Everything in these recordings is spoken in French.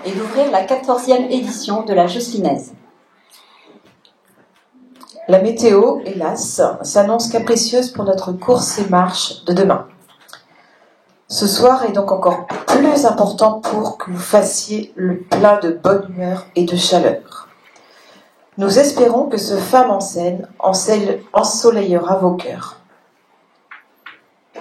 et d'ouvrir la 14e édition de la Josselinaise. La météo, hélas, s'annonce capricieuse pour notre course et marche de demain. Ce soir est donc encore plus important pour que vous fassiez le plein de bonne humeur et de chaleur. Nous espérons que ce Femme en scène ensoleillera vos cœurs.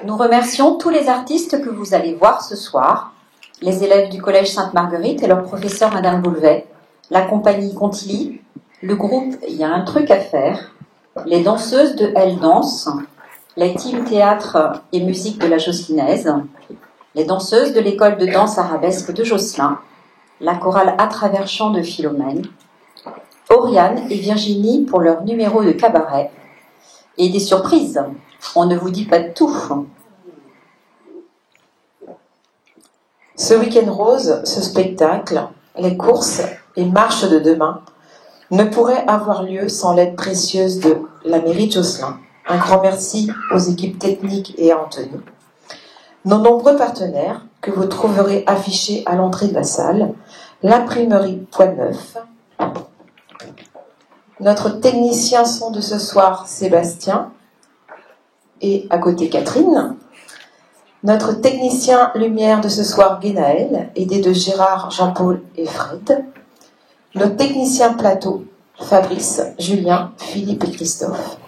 Nous remercions tous les artistes que vous allez voir ce soir, les élèves du Collège Sainte-Marguerite et leur professeur Madame Boulevet, la compagnie Contilly, le groupe Il y a un truc à faire, les danseuses de Elle Danse, les teams théâtre et musique de la Josselinaise, les danseuses de l'école de danse arabesque de Josselin, la chorale À travers champs de Philomène, Oriane et Virginie pour leur numéro de cabaret, et des surprises, on ne vous dit pas de tout. Ce week-end rose, ce spectacle, les courses et marches de demain ne pourraient avoir lieu sans l'aide précieuse de la mairie de Josselin. Un grand merci aux équipes techniques et à Anthony. Nos nombreux partenaires que vous trouverez affichés à l'entrée de la salle, l'imprimerie Point-Neuf, notre technicien son de ce soir, Sébastien, et à côté Catherine, notre technicien lumière de ce soir, Guénaël, aidé de Gérard, Jean-Paul et Fred, nos techniciens plateau, Fabrice, Julien, Philippe et Christophe,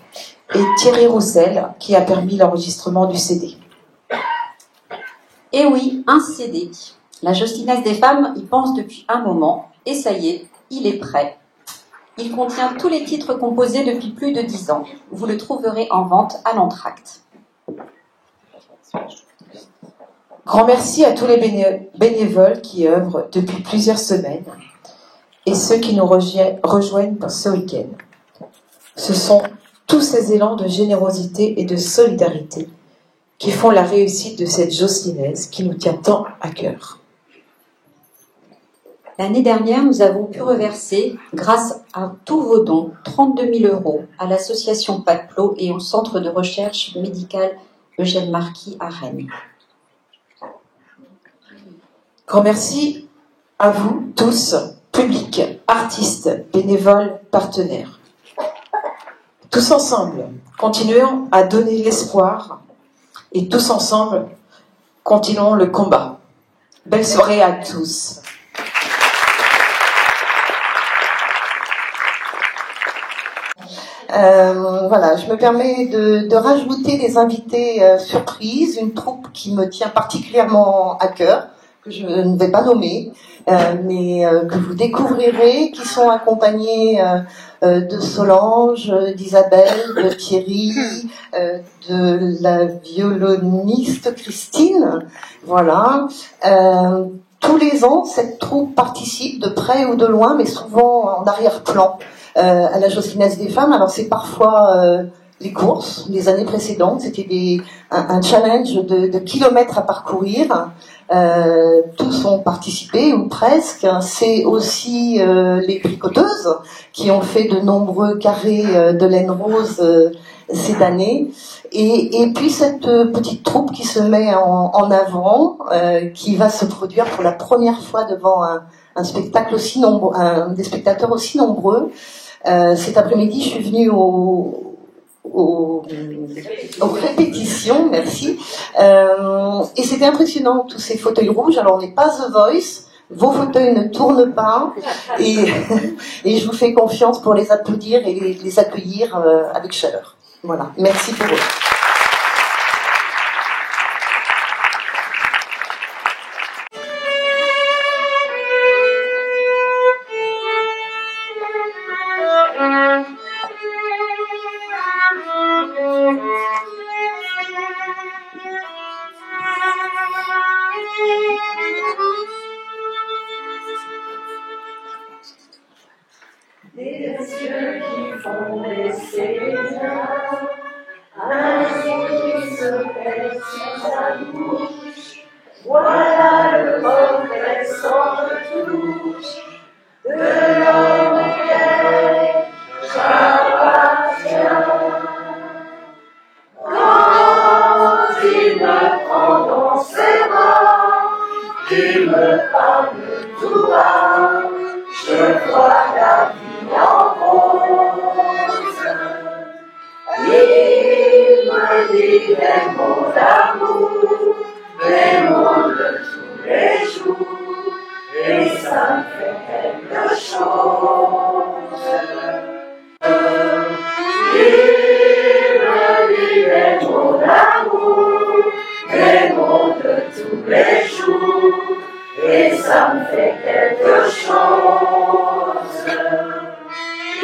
et Thierry Roussel, qui a permis l'enregistrement du CD. Et oui, un CD. La Josselinaise des femmes y pense depuis un moment, et ça y est, il est prêt. Il contient tous les titres composés depuis plus de 10 ans. Vous le trouverez en vente à l'entracte. Grand merci à tous les bénévoles qui œuvrent depuis plusieurs semaines et ceux qui nous rejoignent pour ce week-end. Ce sont tous ces élans de générosité et de solidarité qui font la réussite de cette Josselinaise qui nous tient tant à cœur. L'année dernière, nous avons pu reverser, grâce à tous vos dons, 32 000 € à l'association Paclo et au centre de recherche médicale Eugène Marquis à Rennes. Grand merci à vous tous, public, artistes, bénévoles, partenaires. Tous ensemble, continuons à donner l'espoir et tous ensemble, continuons le combat. Belle soirée à tous. Voilà, je me permets de rajouter des invités surprises, une troupe qui me tient particulièrement à cœur, que je ne vais pas nommer, mais que vous découvrirez, qui sont accompagnés de Solange, d'Isabelle, de Thierry, de la violoniste Christine. Voilà. Tous les ans, cette troupe participe de près ou de loin, mais souvent en arrière-plan, à la Josselinaise des femmes. Alors c'est parfois les courses. Les années précédentes, c'était un challenge de kilomètres à parcourir. Tous ont participé, ou presque. C'est aussi les tricoteuses qui ont fait de nombreux carrés de laine rose cette année. Et puis cette petite troupe qui se met en avant, qui va se produire pour la première fois devant un spectacle aussi nombreux, des spectateurs aussi nombreux. Cet après-midi, je suis venue aux répétitions, merci. Et c'était impressionnant, tous ces fauteuils rouges. Alors, on n'est pas The Voice, vos fauteuils ne tournent pas, et je vous fais confiance pour les applaudir et les accueillir avec chaleur. Voilà, merci pour eux. Des cieux qui font baisser les âmes, un esprit qui se pèse sur sa bouche. Voilà le portrait sans retouche de l'homme auquel j'appartiens. Quand il me prend dans ses bras, il me parle tout des mots d'amour, des mots de tous les jours, et ça me fait quelque chose. Il me dit des mots d'amour, des mots de tous les jours, et ça me fait quelque chose.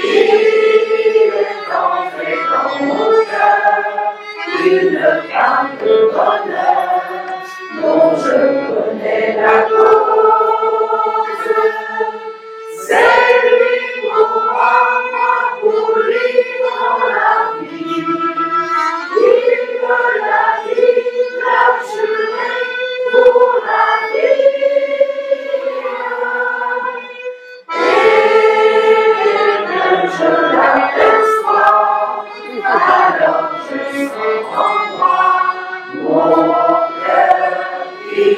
Il est entré dans mon cœur une flamme de bonheur dont je connais la cause. C'est lui pour moi, pour lui dans la vie. Il me l'a dit, l'a juré pour la vie. Et que je l'aperçois, alors je sens en moi mon cœur qui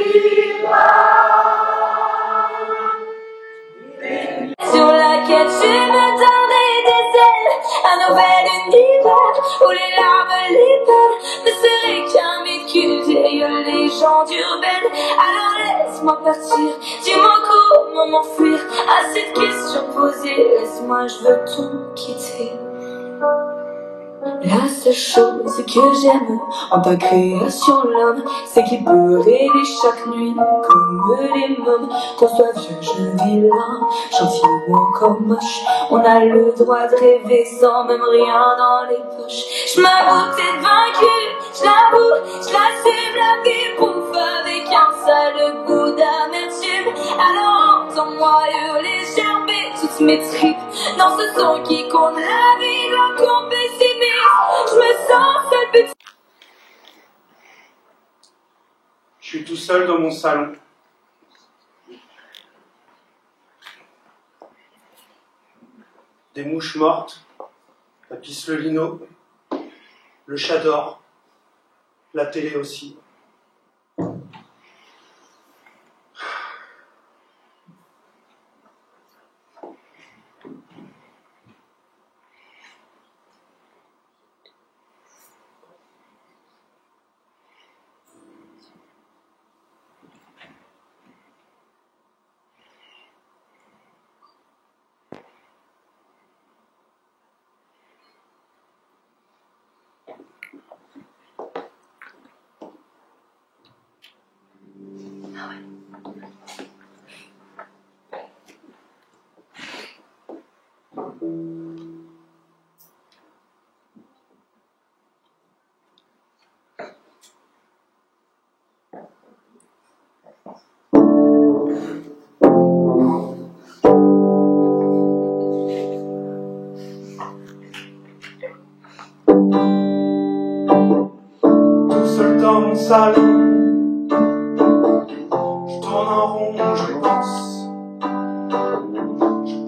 bat. Sur laquelle je me tendais des ailes, un nouvel univers où les larmes, les peurs ne seraient qu'un véhicule derrière les légendes urbaines. Alors laisse-moi partir, dis-moi comment m'enfuir à cette question posée. Laisse-moi, je veux tout quitter. La seule chose que j'aime en ta création, l'homme, c'est qu'il peut rêver chaque nuit comme les mômes. Qu'on soit vieux, jeune, vilain, gentil ou encore moche, on a le droit de rêver sans même rien dans les poches. Je m'avoue peut-être vaincue, je l'avoue, je l'assume, la vie bouffe avec un sale goût d'amertume. Alors entends-moi hurler, gerber toutes mes tripes dans ce son qui compte. La vie doit qu'on pessimiste. Je me sens seul, petit. Je suis tout seul dans mon salon. Des mouches mortes, la pisse le lino, le chat dort, la télé aussi. Dans mon salon, je tourne en rond, je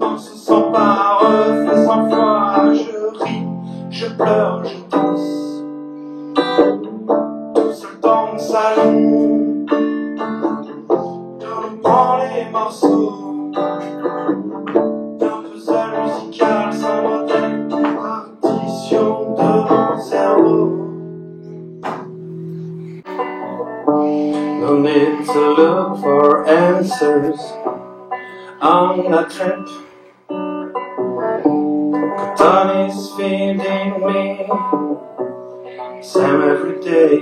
pense sans parole, fais 100 fois, je ris, je pleure, je danse. Tout seul dans mon salon, je reprends les morceaux d'un puzzle musical sans modèle, partition de mon cerveau. No need to look for answers on a trip. Cotton is feeding me same every day.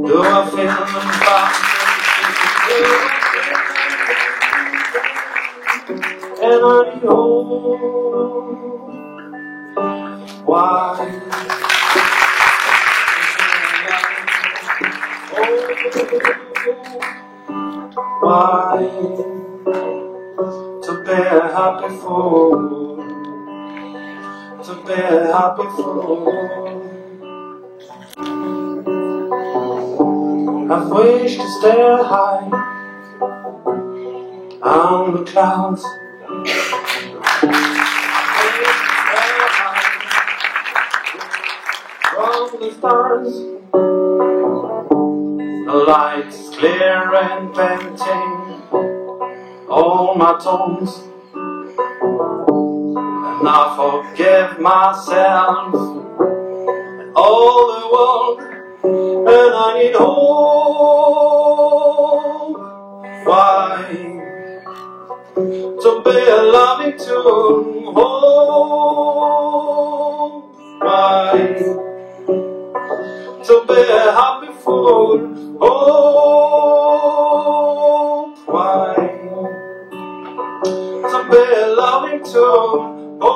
Do I feel embarrassed? And I know why. Why to be a happy fool? To be a happy fool. I've wished to stay high on the clouds. From the stars. The light is clear and painting all my tones, and I forgive myself and all the world, and I need hope. Why? To be a loving tune. Hope. Why? To be a happy fool. Hope. Why? To be a loving tune. Oh.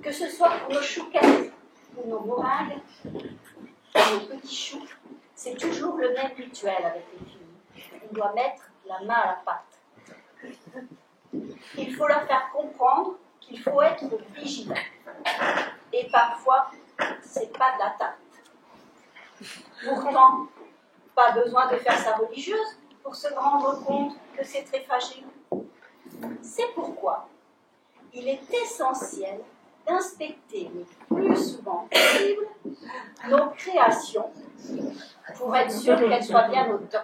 Que ce soit pour nos chouquettes ou nos meringues, nos petits choux, c'est toujours le même rituel avec les filles. On doit mettre la main à la pâte. Il faut leur faire comprendre qu'il faut être vigilant. Et parfois, c'est pas de la tarte. Pourtant, pas besoin de faire sa religieuse pour se rendre compte que c'est très fragile. C'est pourquoi il est essentiel d'inspecter le plus souvent possible nos créations pour être sûr qu'elles soient bien au top.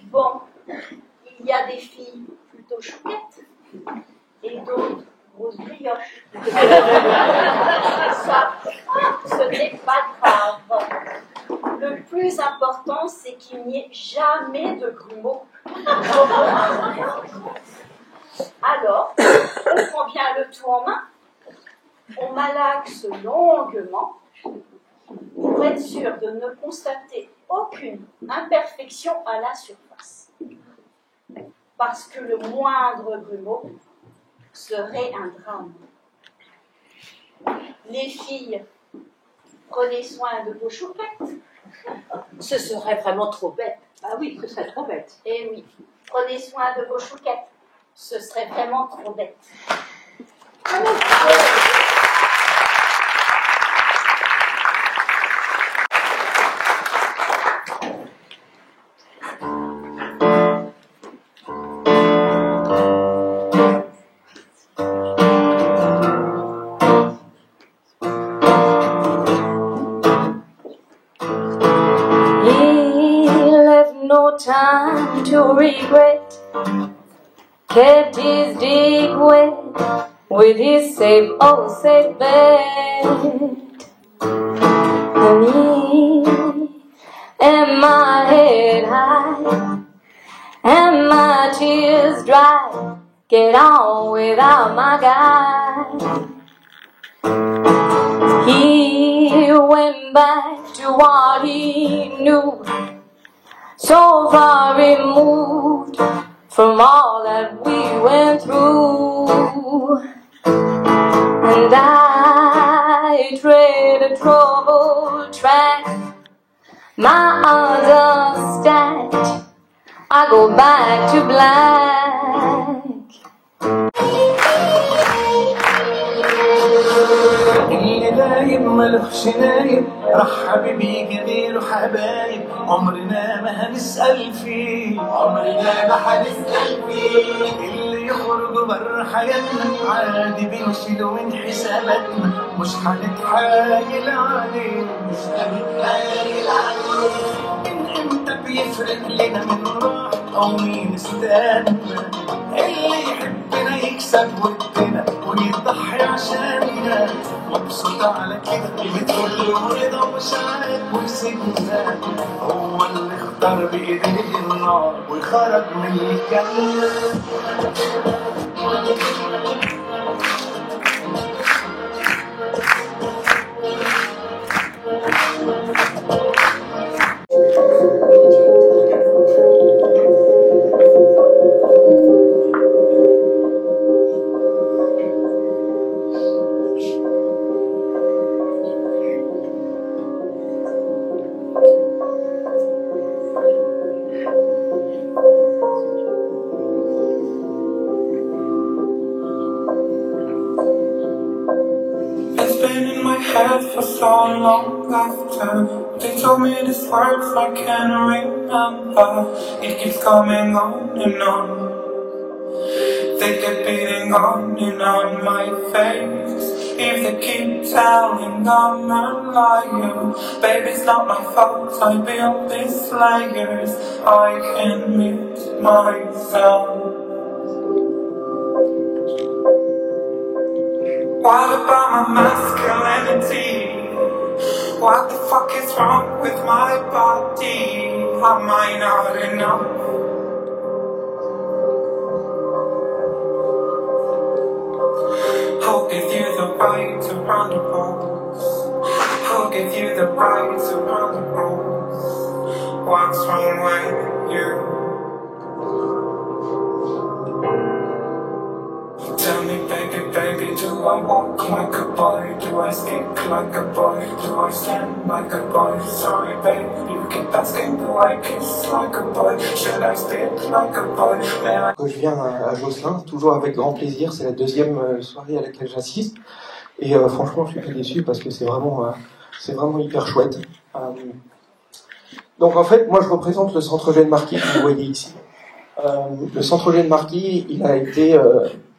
Bon, il y a des filles plutôt chouquettes et d'autres grosses brioches. Ça, ce n'est pas grave. Le plus important, c'est qu'il n'y ait jamais de grumeaux. Alors, on prend bien le tout en main, on malaxe longuement pour être sûr de ne constater aucune imperfection à la surface. Parce que le moindre grumeau serait un drame. Les filles, prenez soin de vos chouquettes. Ce serait vraiment trop bête. Ah oui, ce serait trop bête. Eh oui, prenez soin de vos chouquettes. Ce serait vraiment trop bête. No time to regret, kept his dig wet with his safe, oh safe bet. Me and my head high and my tears dry, get on without my guy. He went back to what he knew, so far removed from all that we went through. And I tread a troubled track, my odds are stacked, I go back to black. اللي دايب ملهش نايب راح حبيبي يجي غيره حبايب عمرنا ما هنسأل فيه عمرنا ما هنسأل فيه اللي يخرج بره حياتنا عادي بنشيله من حساباتنا مش هنتحايل عليه مش هنتحايل عليه من امتى بيفرق لنا من راح او مين استنى اللي يحبنا يكسب ودنا ويضحي عشاننا مبسوط على كده بتقول له رضا ومش عارف ويسيبنا هو اللي اختار بايديه النار وخرج من الجنة For so long after they told me these words I can't remember. It keeps coming on and on. They keep beating on and on my face. if they keep telling I'm a liar. Baby, it's not my fault, I built these layers. I can meet myself. What about my masculinity? What the fuck is wrong with my body? Am I not enough? Who gave you the right to run the rules? Who gave you the right to run the rules? What's wrong with you? Tell me, baby, baby, do I walk like a boy? Do I speak like a boy? Do I stand like a boy? Sorry, baby, you keep asking, do I kiss like a boy? Should I speak like a boy? Que je viens à Josselin, toujours avec grand plaisir. C'est la deuxième soirée à laquelle j'assiste. Et franchement, je suis pas déçu parce que c'est vraiment hyper chouette. Donc en fait, moi je représente le Centre Eugène Marquis que vous voyez ici. Le Centre Eugène Marquis, il a été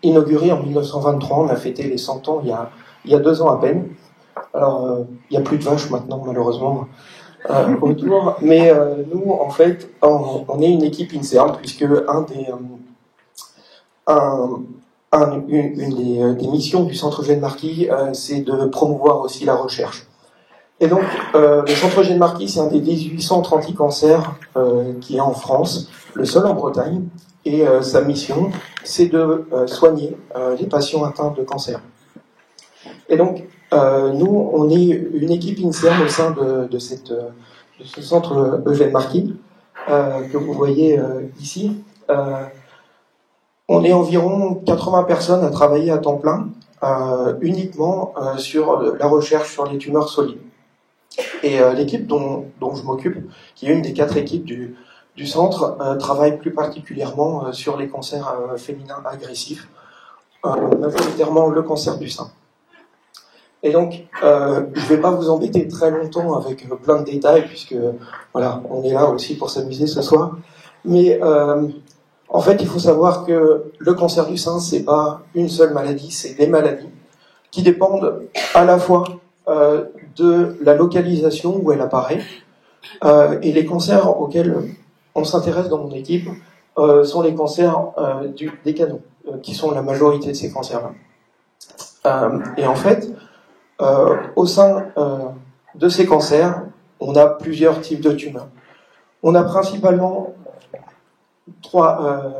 inauguré en 1923. On a fêté les 100 ans il y a 2 ans à peine. Alors, il n'y a plus de vaches maintenant, malheureusement, autour. Mais nous, en fait, on est une équipe INSERM, puisque une des missions du Centre Eugène Marquis, c'est de promouvoir aussi la recherche. Et donc, le Centre Eugène Marquis, c'est un des 18 centres anti-cancer qui est en France, le seul en Bretagne. Et sa mission, c'est de soigner les patients atteints de cancer. Et donc, nous, on est une équipe INSERM au sein de ce centre Eugène Marquis, que vous voyez ici. On est environ 80 personnes à travailler à temps plein, uniquement sur la recherche sur les tumeurs solides. Et l'équipe dont je m'occupe, qui est une des 4 équipes du centre, travaille plus particulièrement sur les cancers féminins agressifs, majoritairement le cancer du sein. Et donc, je ne vais pas vous embêter très longtemps avec plein de détails, puisque voilà, on est là aussi pour s'amuser ce soir. Mais en fait, il faut savoir que le cancer du sein, c'est pas une seule maladie, c'est des maladies qui dépendent à la fois de la localisation où elle apparaît, et les cancers auxquels on s'intéresse dans mon équipe sont les cancers des canaux, qui sont la majorité de ces cancers-là. Et en fait, au sein de ces cancers, on a plusieurs types de tumeurs. On a principalement trois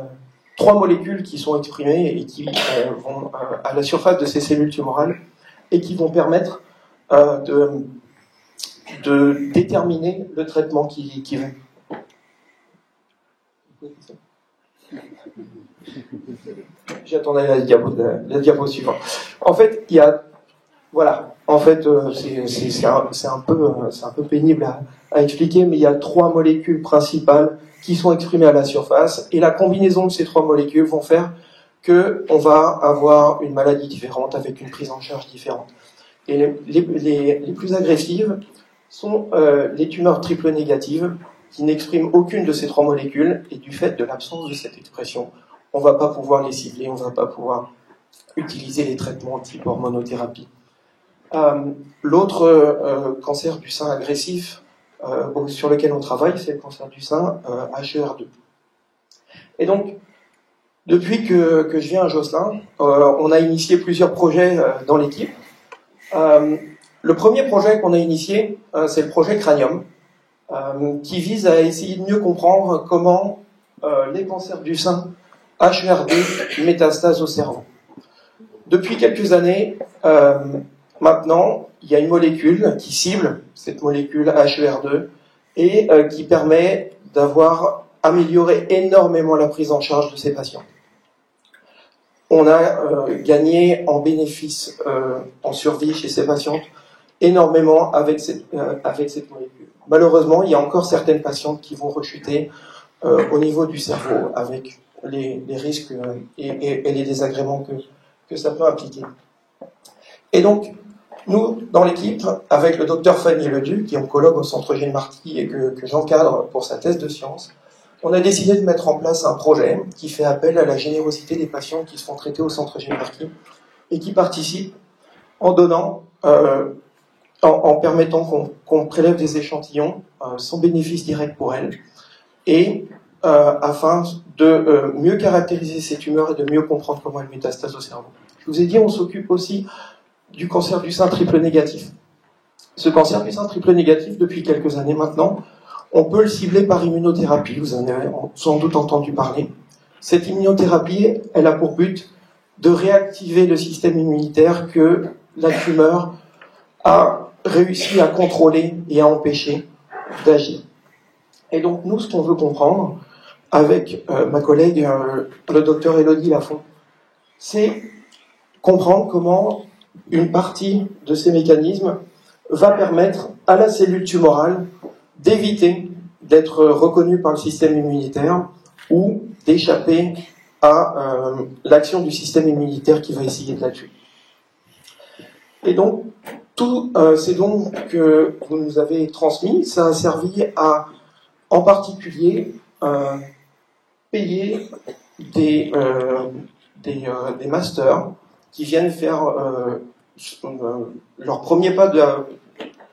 molécules qui sont exprimées et qui vont à la surface de ces cellules tumorales et qui vont permettre de déterminer le traitement qui va. J'attendais la diapo suivante. En fait, il y a, voilà, en fait, c'est un peu pénible à expliquer, mais il y a 3 molécules principales qui sont exprimées à la surface, et la combinaison de ces 3 molécules vont faire que on va avoir une maladie différente avec une prise en charge différente. Et les plus agressives sont les tumeurs triple négatives qui n'expriment aucune de ces 3 molécules, et du fait de l'absence de cette expression, on ne va pas pouvoir les cibler, on ne va pas pouvoir utiliser les traitements type hormonothérapie. L'autre cancer du sein agressif sur lequel on travaille, c'est le cancer du sein HER2. Et donc, depuis que je viens à Josselin, on a initié plusieurs projets dans l'équipe. Le premier projet qu'on a initié, c'est le projet Cranium, qui vise à essayer de mieux comprendre comment les cancers du sein HER2 métastasent au cerveau. Depuis quelques années, maintenant, il y a une molécule qui cible cette molécule HER2 et qui permet d'avoir amélioré énormément la prise en charge de ces patients. On a gagné en bénéfice, en survie chez ces patientes, énormément avec cette molécule. Malheureusement, il y a encore certaines patientes qui vont rechuter au niveau du cerveau avec les risques et les désagréments que ça peut impliquer. Et donc, nous, dans l'équipe, avec le docteur Fanny Leduc, qui est oncologue au Centre Eugène Marquis et que j'encadre pour sa thèse de sciences, on a décidé de mettre en place un projet qui fait appel à la générosité des patients qui se font traiter au Centre Eugène Marquis et qui participent en donnant, en permettant qu'on prélève des échantillons sans bénéfice direct pour elles, et afin de mieux caractériser ces tumeurs et de mieux comprendre comment elles métastasent au cerveau. Je vous ai dit, on s'occupe aussi du cancer du sein triple négatif. Ce cancer du sein triple négatif, depuis quelques années maintenant, on peut le cibler par immunothérapie, vous en avez sans doute entendu parler. Cette immunothérapie, elle a pour but de réactiver le système immunitaire que la tumeur a réussi à contrôler et à empêcher d'agir. Et donc nous, ce qu'on veut comprendre, avec ma collègue, le docteur Élodie Lafont, c'est comprendre comment une partie de ces mécanismes va permettre à la cellule tumorale d'éviter d'être reconnue par le système immunitaire ou d'échapper à l'action du système immunitaire qui va essayer de la tuer. Et donc, tous ces dons que vous nous avez transmis, ça a servi à, en particulier, payer des masters qui viennent faire leur premier pas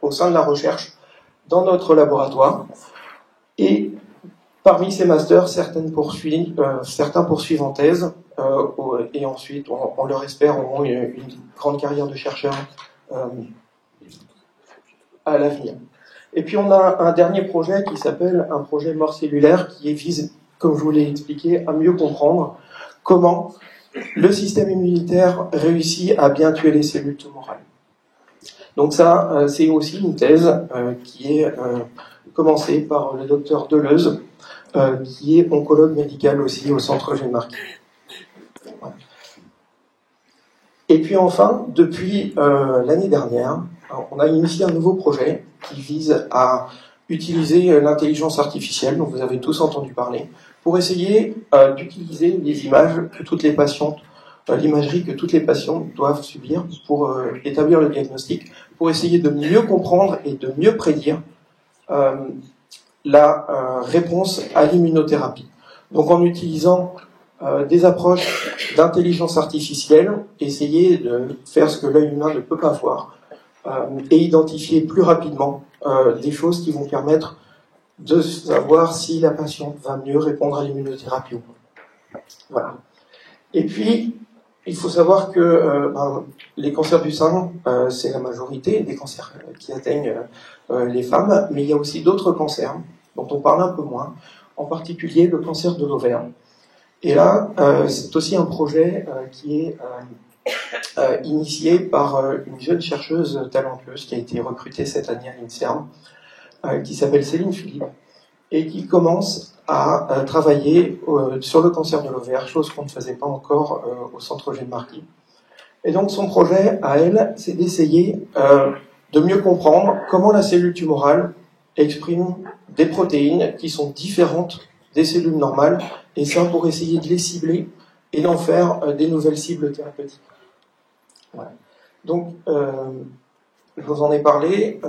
au sein de la recherche dans notre laboratoire. Et parmi ces masters, certains poursuivent en thèse, et ensuite, on leur espère, auront une grande carrière de chercheurs à l'avenir. Et puis on a un dernier projet qui s'appelle un projet mort cellulaire qui vise, comme je vous l'ai expliqué, à mieux comprendre comment le système immunitaire réussit à bien tuer les cellules tumorales. Donc ça, c'est aussi une thèse qui est commencée par le docteur Deleuze, qui est oncologue médical aussi au centre Eugène Marquis. Voilà. Et puis enfin, depuis l'année dernière, on a initié un nouveau projet qui vise à utiliser l'intelligence artificielle, dont vous avez tous entendu parler, pour essayer d'utiliser les images que toutes les patientes, l'imagerie que toutes les patientes doivent subir pour établir le diagnostic, pour essayer de mieux comprendre et de mieux prédire la réponse à l'immunothérapie. Donc en utilisant des approches d'intelligence artificielle, essayer de faire ce que l'œil humain ne peut pas voir, et identifier plus rapidement des choses qui vont permettre de savoir si la patiente va mieux répondre à l'immunothérapie ou pas. Voilà. Et puis, il faut savoir que les cancers du sein, c'est la majorité des cancers qui atteignent les femmes, mais il y a aussi d'autres cancers dont on parle un peu moins, en particulier le cancer de l'ovaire. Et là, c'est aussi un projet qui est initié par une jeune chercheuse talentueuse qui a été recrutée cette année à l'INSERM, qui s'appelle Céline Philippe, et qui commence à travailler sur le cancer de l'ovaire, chose qu'on ne faisait pas encore au centre Eugène Marquis. Et donc son projet, à elle, c'est d'essayer de mieux comprendre comment la cellule tumorale exprime des protéines qui sont différentes des cellules normales, et ça pour essayer de les cibler et d'en faire des nouvelles cibles thérapeutiques. Voilà. Donc, je vous en ai parlé,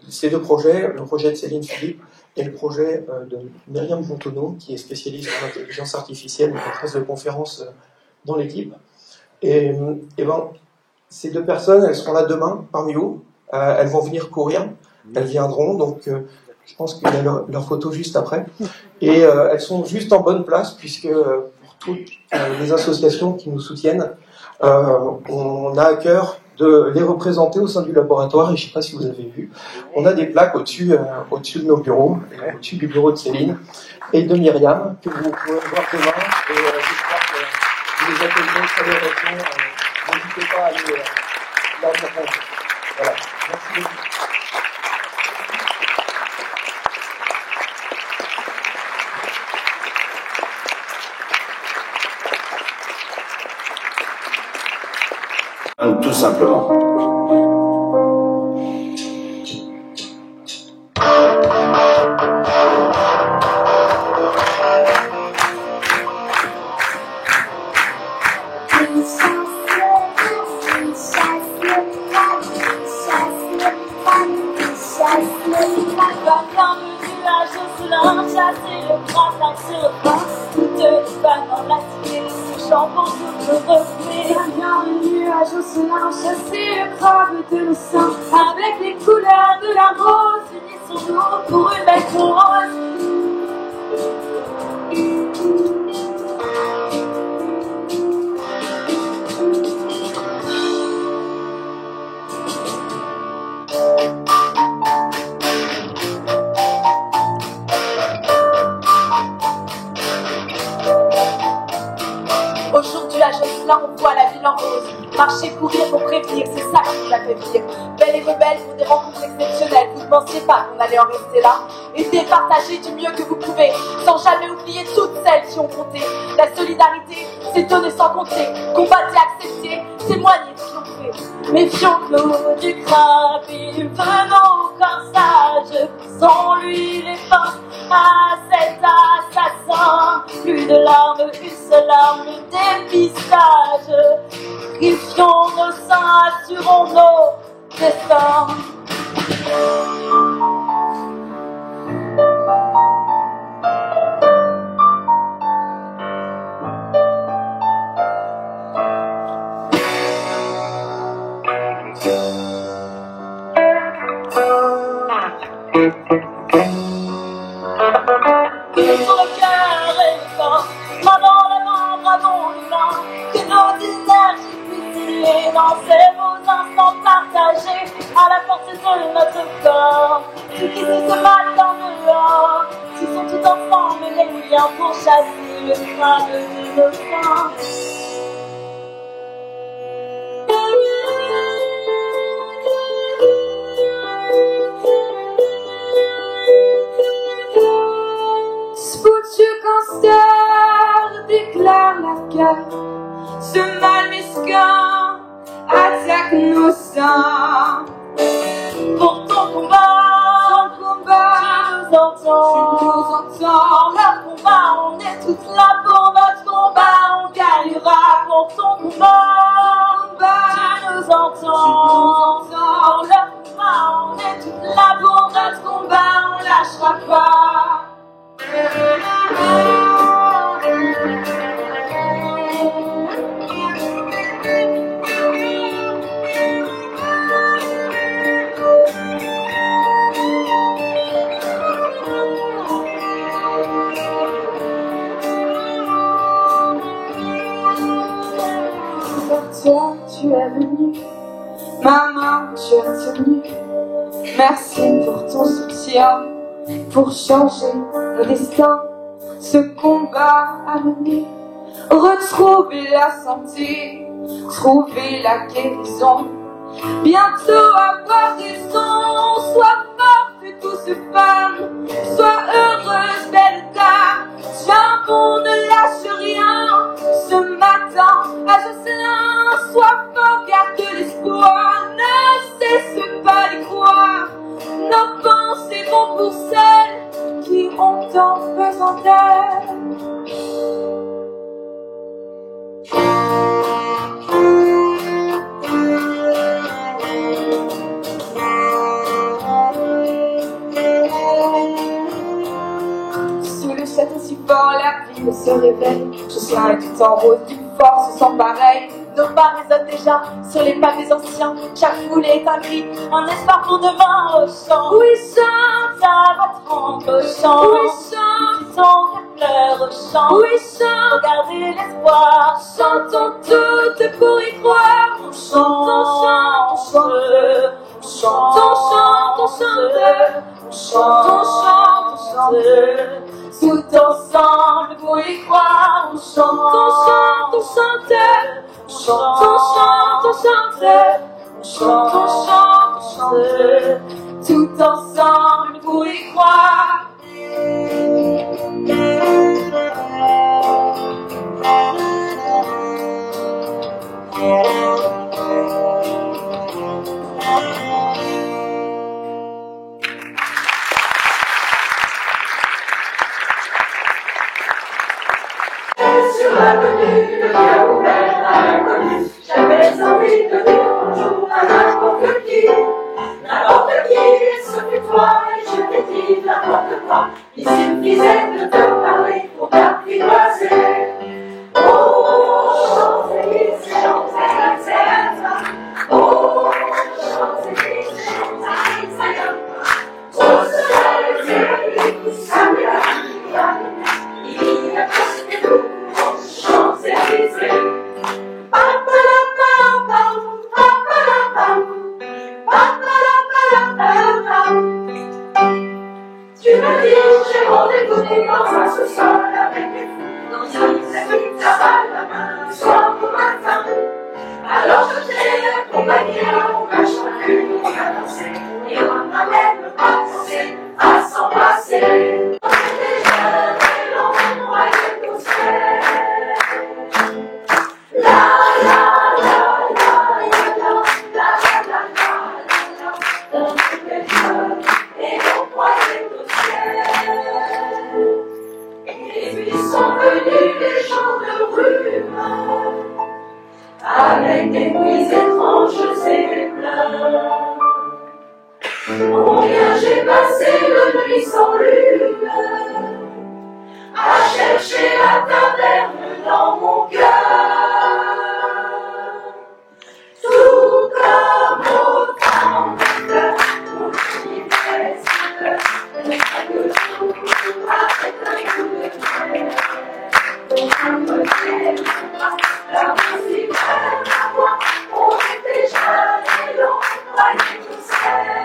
ces deux projets, le projet de Céline Philippe et le projet de Myriam Fontenot, qui est spécialiste en intelligence artificielle et maîtresse de conférences dans l'équipe. Et ces deux personnes, elles seront là demain parmi vous. Elles vont venir courir, elles viendront, donc je pense qu'il y a leur photo juste après. Et elles sont juste en bonne place, puisque pour toutes les associations qui nous soutiennent, on a à cœur de les représenter au sein du laboratoire, et je ne sais pas si vous avez vu, on a des plaques au-dessus de nos bureaux, au-dessus du bureau de Céline et de Myriam, que vous pouvez voir demain, et j'espère que vous les accueillerez très heureusement. N'hésitez pas à aller là répondre. Voilà, merci beaucoup. Tout simplement. Chasser le gratin sur le pain, toutes les femmes dans la cité, chant pour tout le reflet. Bienvenue à Josselin, chasser le crabe de nos seins. Avec les couleurs de la rose, unissons-nous pour une belle couronne. Aujourd'hui à Josselin, on voit la ville en rose. Marcher, courir pour prévenir, c'est ça qui la fait vivre. Belle et rebelle pour des rencontres exceptionnelles. Vous ne pensiez pas qu'on allait en rester là. Aidez, partagez du mieux que vous pouvez, sans jamais oublier toutes celles qui ont compté. La solidarité, c'est donner sans compter. Combattre et accepter, témoigner, triompher. Méfions-nous du crabe, venons encore sage. Sans lui les fins à cet assassin. Plus de larmes, une seule arme, le dépistage. Purifions nos seins, assurons nos destins. Sur le cœur et le corps, main dans la main, bravons les mains, que nos énergies puissent briller dans ces beaux instants partagés à la portée de notre corps. Ceux qui se battent dans le dehors, qui sont tout ensemble les liens pour chasser le crabe de nos seins. Foutu cancer déclare la guerre. Ce mal mesquin attaque nos seins. Pour ton combat, tu nous entends. Leur combat, on est toutes là pour notre combat. On gagnera pour ton combat, tu nous entends. Leur combat, on est toutes là pour notre combat. On lâchera pas. Toi, tu es venu, ma main, tu as tenu. Merci pour ton soutien, pour changer nos destins. Ce combat à mener, retrouver la santé, trouver la guérison. Bientôt avoir raison, sois forte, douce femme, sois heureuse, belle dame. Tiens bon, ne lâche rien. Ce matin, à Josselin, sois fort, garde l'espoir. Ne cesse pas d'y croire. Nos pensées vont pour celles qui ont tant besoin d'elles. Sous le château si fort, la ville se réveille. Josselin est tout en rose, d'une force sans pareil. Nos pas résonnent déjà sur les pavés anciens. Chaque foulée est un cri, un espoir pour demain au champ. Oui, chante, ça va te rendre au champ. Oui, chante, ton cœur pleure au champ. Oui, chante, pour garder l'espoir. Chantons toutes pour y croire. On chante, on chante, on chante. On chante, on chante, on chante. On chante, on chante, on chante. Tout ensemble pour y croire. On chante, on chante, on chante. On chante, on chante, on chante. On chante, on chante, on chante. Tout ensemble pour y croire. Sur l'avenue, le cœur ouvert à l'inconnu, j'avais envie de dire bonjour à n'importe qui. N'importe qui, ce fut toi, et je t'ai dit n'importe quoi. Il suffisait de te parler pour t'apprivoiser. Oh, avec des nuits étranges et des pleurs. Combien j'ai passé de nuits sans lune à chercher la taverne dans mon cœur. Tout comme au temps de cœur, où j'y reste, chaque jour avec un coup de cœur. Un modèle, la musique à moi, on était jeunes et l'on croyait tout seul.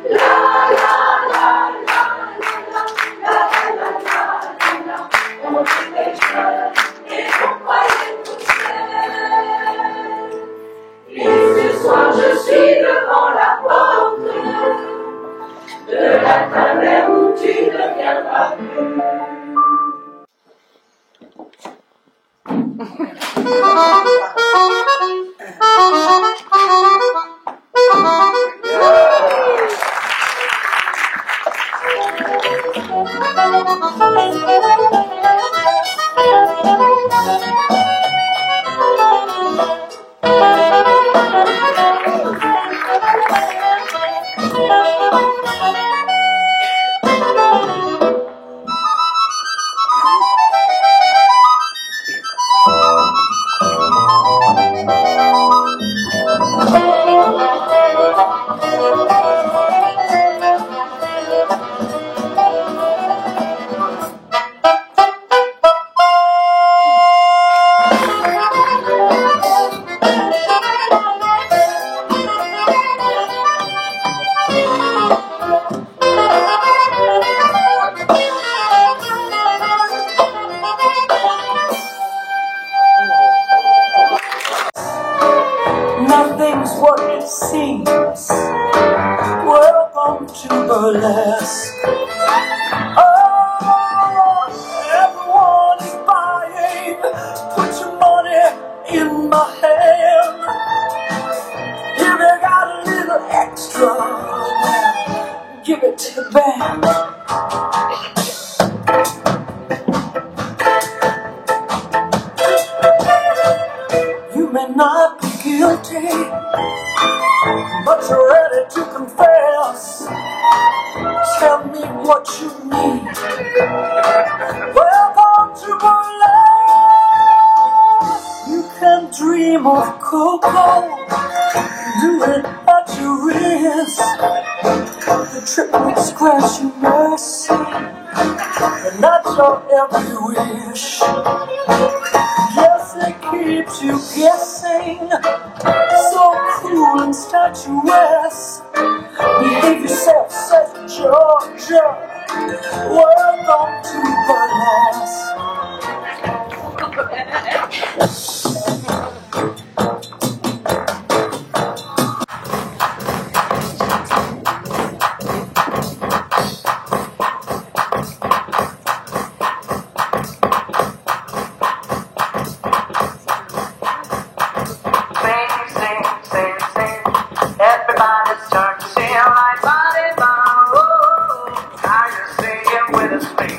La la la la la la la la la, on était jeunes et on croyait tout seul. Et ce soir je suis devant la porte de la taverne où tu ne viendras plus. Nothing's what it seems. Welcome to burlesque. Oh, everyone is buying. Put your money in my hand. If you got a little extra, give it to the band. You may not be guilty, but you're ready to confess. Tell me what you need. Welcome to burlesque. You can dream of cocoa, do it at your risk. The trip would scratch your mercy, and that's your every wish. Yes, it keeps you guessing, so cruel and statuesque. Behave yourself, says Georgia. Welcome to burlesque. Everybody start to sing like body bomb. Oh, how you singing with us, baby?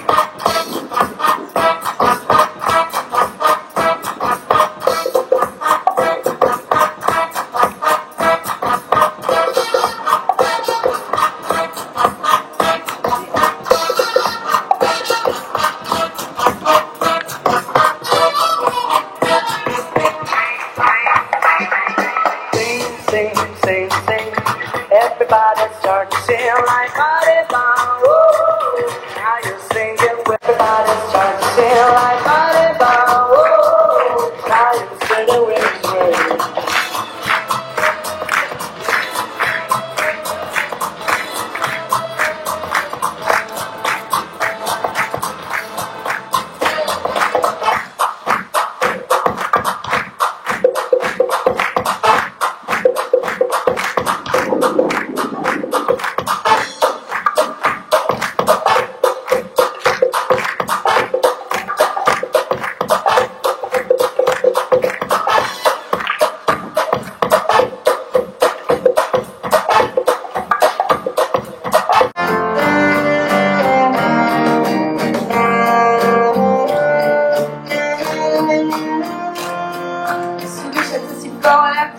Everybody start to sing like body bomb. Oh, how you singing with everybody start to sing like body bomb. Oh, how you singing with us,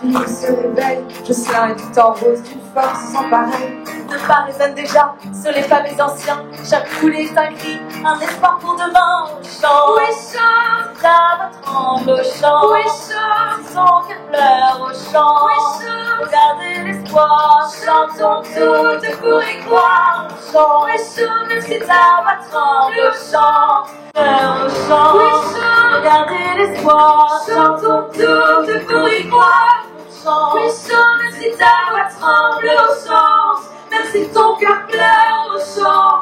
il se réveille, Jocelyn est tout en rose, d'une force sans pareil. De part résonne déjà sur les pavés anciens, chaque coulée est un cri, un espoir pour demain. Au chant, oui chante, ta voix tremble au chant, oui chante, son cœur pleure au chant, oui chante, regardez l'espoir, chantons toutes pour y croire. Au chant, oui chante, même si ta voix tremble au chant, pleure au chant, oui chante, regardez l'espoir, chantons toutes pour y croire. Au chant, oui chante, même si ta voix tremble au chant, même si ton cœur pleure au chant,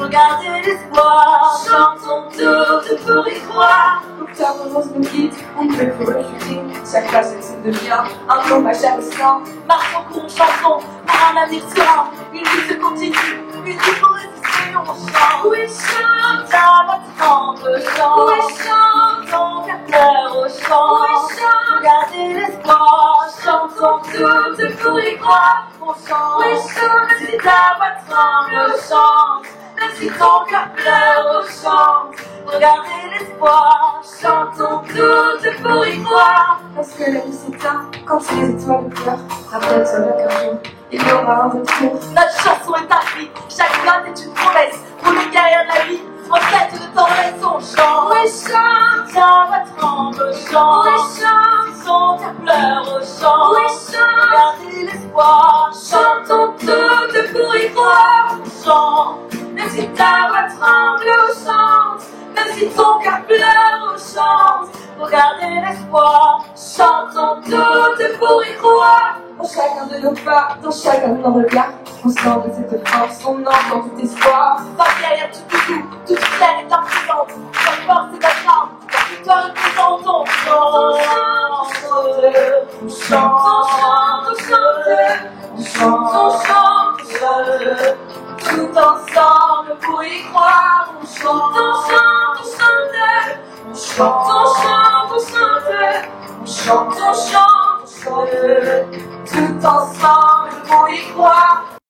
regardez l'espoir, chantons toutes pour y croire. Octobre rose nous quitte, on ne peut plus refuser, chaque place est une demi-heure, un jour ma chair au sang. Marchons, courons, chantons, pour un avenir serein, une vie se continue, une vie pour résister, on chante. Oui, chante, ta voix tremble au chant, oui, chante, ton cœur pleure au chant, oui, chante, regardez l'espoir, chantons toutes pour y croire. On chante, oui, chante, même si ta voix tremble au chant, même si ton cœur pleure au chant, regardez l'espoir, chantons toutes pour y croire. Parce que la nuit s'éteint, quand les étoiles pleurent, rappelle seulement qu'un jour, il y aura un retour. Notre chanson est un cri, chaque note est une promesse, pour les guerriers de la vie, retraite de tendresse, on chante. Oui, chante, ta voix tremble au chant, oui, chante, son cœur pleure au chant, oui, chante, regardez l'espoir, chantons toutes pour y croire. On chante, même si ta voix tremble au chant, même si ton cœur pleure au chant, regardez l'espoir, chantons toutes pour y croire. Dans chacun de nos pas, dans chacun de nos regards, on sent de cette force, on entend tout espoir. Par derrière toute terre est impuissante, notre force est notre âme, toi représente ton chant. On chante, on chante, on chante, tout ensemble pour y croire. On chante, on chante, on chante, on chante, on chante, tout ensemble pour y croire.